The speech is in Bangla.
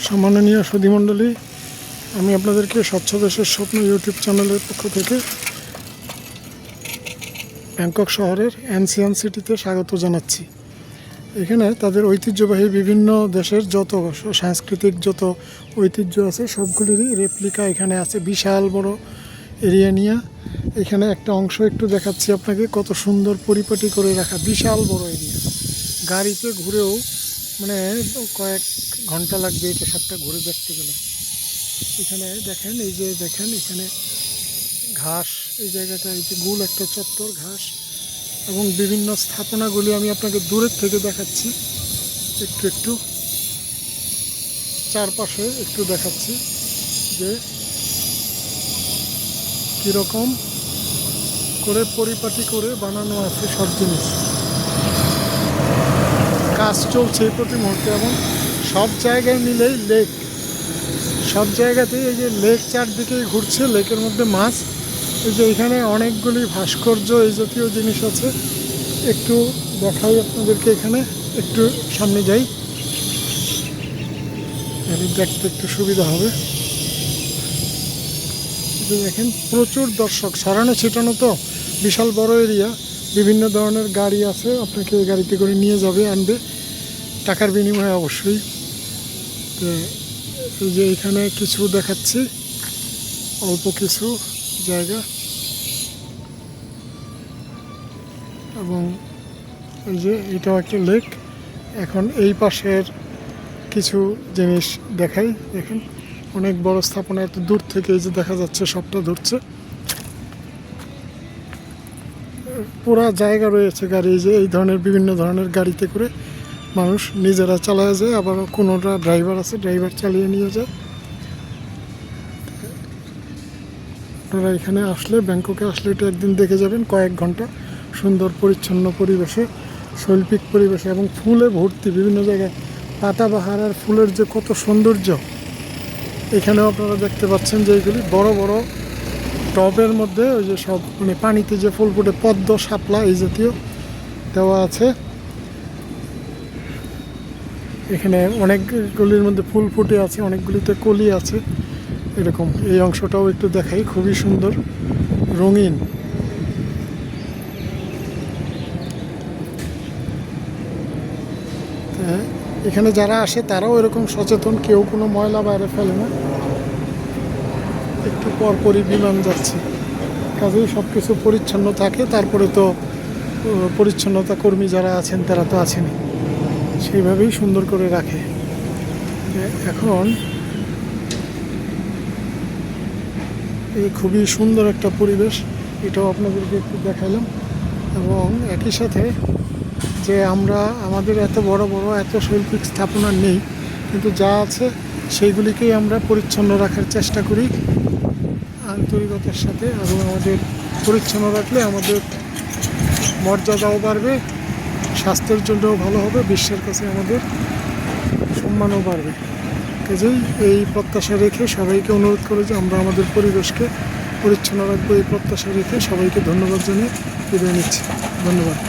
সম্মাননীয় সুধীমণ্ডলী, আমি আপনাদেরকে স্বচ্ছ দেশের স্বপ্ন ইউটিউব চ্যানেলের পক্ষ থেকে ব্যাংকক শহরের এনসিয়ান সিটিতে স্বাগত জানাচ্ছি। এখানে তাদের ঐতিহ্যবাহী বিভিন্ন দেশের যত সাংস্কৃতিক যত ঐতিহ্য আছে সবগুলিরই রেপ্লিকা এখানে আছে। বিশাল বড় এরিয়া নিয়ে এখানে একটা অংশ একটু দেখাচ্ছি আপনাকে, কত সুন্দর পরিপাটি করে রাখা, বিশাল বড় এরিয়া। গাড়িতে ঘুরেও মানে কয়েক ঘন্টা লাগবে এটা সবটা ঘুরে দেখতে গেলে। এখানে দেখেন, এই যে দেখেন এখানে ঘাস, এই জায়গাটা এই যে গোল একটা চত্বর, ঘাস এবং বিভিন্ন স্থাপনাগুলি আমি আপনাকে দূরের থেকে দেখাচ্ছি। একটু একটু চারপাশে একটু দেখাচ্ছি যে কীরকম করে পরিপাটি করে বানানো আছে সব জিনিস। কাজ চলছে প্রতি মুহূর্তে এবং সব জায়গায় মিলেই লেক, সব জায়গাতেই এই যে লেক চারদিকেই ঘুরছে, লেকের মধ্যে মাছ। এই যে এখানে অনেকগুলি ভাস্কর্য এই জাতীয় জিনিস আছে, একটু দেখাই আপনাদেরকে। এখানে একটু সামনে যাই, দেখতে একটু সুবিধা হবে। দেখেন প্রচুর দর্শক, ছড়ানো ছিটানো তো, বিশাল বড় এরিয়া, বিভিন্ন ধরনের গাড়ি আছে, আপনাকে এই গাড়িতে করে নিয়ে যাবে, আনবে টাকার বিনিময়ে অবশ্যই। তো এই যে এখানে কিছু দেখাচ্ছি, অল্প কিছু জায়গা, এবং এই যে এটাও একটা লেক। এখন এই পাশের কিছু জিনিস দেখাই। দেখেন অনেক বড় স্থাপনা, এত দূর থেকে এই যে দেখা যাচ্ছে সবটা ধরছে, পুরা জায়গা রয়েছে গাড়ি। এই যে এই ধরনের বিভিন্ন ধরনের গাড়িতে করে মানুষ নিজেরা চালায় যায়, আবার কোনোটা ড্রাইভার আছে, ড্রাইভার চালিয়ে নিয়ে যায়। আপনারা এখানে আসলে, ব্যাংককে আসলে এটা একদিন দেখে যাবেন, কয়েক ঘন্টা সুন্দর পরিচ্ছন্ন পরিবেশে, শৈল্পিক পরিবেশে এবং ফুলে ভর্তি বিভিন্ন জায়গায় পাতাবাহার আর ফুলের যে কত সৌন্দর্য এখানেও আপনারা দেখতে পাচ্ছেন। যে এইগুলি বড় বড় টবের মধ্যে ওই যে সব মানে পানিতে যে ফুল ফুটে, পদ্ম, শাপলা এই জাতীয় দেওয়া আছে। এখানে অনেকগুলির মধ্যে ফুল ফুটে আছে, অনেকগুলিতে কলি আছে এরকম। এই অংশটাও একটু দেখাই, খুবই সুন্দর রঙিন। এখানে যারা আসে তারাও এরকম সচেতন, কেউ কোনো ময়লা বাইরে ফেলে না। একটু পরপরই বিমান যাচ্ছে, কাজেই সব কিছু পরিচ্ছন্ন থাকে। তারপরে তো পরিচ্ছন্নতা কর্মী যারা আছেন তারা তো আছেনই, সেইভাবেই সুন্দর করে রাখে। এখন এই খুবই সুন্দর একটা পরিবেশ, এটাও আপনাদেরকে একটু দেখাইলাম। এবং একই সাথে যে আমরা আমাদের এত বড় বড় এত শৈল্পিক স্থাপনা নেই, কিন্তু যা আছে সেইগুলিকেই আমরা পরিচ্ছন্ন রাখার চেষ্টা করি আন্তরিকতার সাথে। এবং আমাদের পরিচ্ছন্ন রাখলে আমাদের মর্যাদাও বাড়বে, স্বাস্থ্যের জন্যও ভালো হবে, বিশ্বের কাছে আমাদের সম্মানও বাড়বে। কাজেই এই প্রত্যাশা রেখে সবাইকে অনুরোধ করে যে আমরা আমাদের পরিবেশকে পরিচ্ছন্ন রাখবো, এই প্রত্যাশা রেখে সবাইকে ধন্যবাদ জানিয়ে বিদায় নিচ্ছি। ধন্যবাদ।